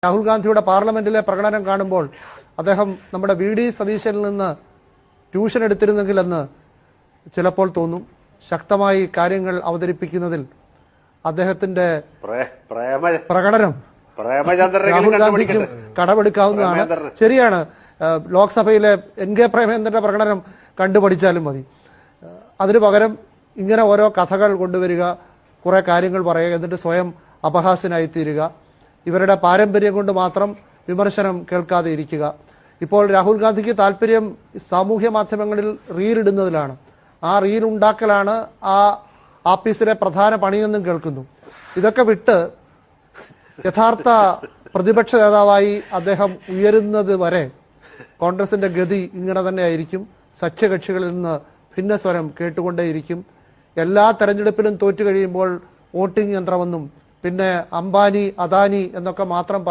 രാഹുൽ ഗാന്ധിയുടെ പാർലമെന്റിലെ പ്രകടനം കാണുമ്പോൾ അദ്ദേഹം നമ്മുടെ വി ഡി സതീശനിൽ നിന്ന് ട്യൂഷൻ എടുത്തിരുന്നെങ്കിലെന്ന് ചിലപ്പോൾ തോന്നും. ശക്തമായി കാര്യങ്ങൾ അവതരിപ്പിക്കുന്നതിൽ അദ്ദേഹത്തിന്റെ പ്രകടനം രാഹുൽ ഗാന്ധിക്കും കടമെടുക്കാവുന്നതാണ്. ശരിയാണ്, ലോക്സഭയിലെ എൻ കെ പ്രേമചന്ദ്രന്റെ പ്രകടനം കണ്ടുപഠിച്ചാലും മതി. അതിനു പകരം ഇങ്ങനെ ഓരോ കഥകൾ കൊണ്ടുവരിക, കുറെ കാര്യങ്ങൾ പറയുക, എന്നിട്ട് സ്വയം അപഹാസ്യനായി തീരുക, ഇവരുടെ പാരമ്പര്യം കൊണ്ട് മാത്രം വിമർശനം കേൾക്കാതെ ഇരിക്കുക. ഇപ്പോൾ രാഹുൽ ഗാന്ധിക്ക് താല്പര്യം സാമൂഹ്യ മാധ്യമങ്ങളിൽ റീൽ ഇടുന്നതിലാണ്. ആ റീൽ ഉണ്ടാക്കലാണ് ആ ആഫീസിലെ പ്രധാന പണിയെന്നും കേൾക്കുന്നു. ഇതൊക്കെ വിട്ട് യഥാർത്ഥ പ്രതിപക്ഷ നേതാവായി അദ്ദേഹം ഉയരുന്നത് വരെ കോൺഗ്രസിന്റെ ഗതി ഇങ്ങനെ തന്നെ ആയിരിക്കും. സഖ്യകക്ഷികളിൽ നിന്ന് ഭിന്നസ്വരം കേട്ടുകൊണ്ടേയിരിക്കും. എല്ലാ തെരഞ്ഞെടുപ്പിലും തോറ്റു കഴിയുമ്പോൾ വോട്ടിംഗ് യന്ത്രമെന്നും പിന്നെ അംബാനി അദാനി എന്നൊക്കെ മാത്രം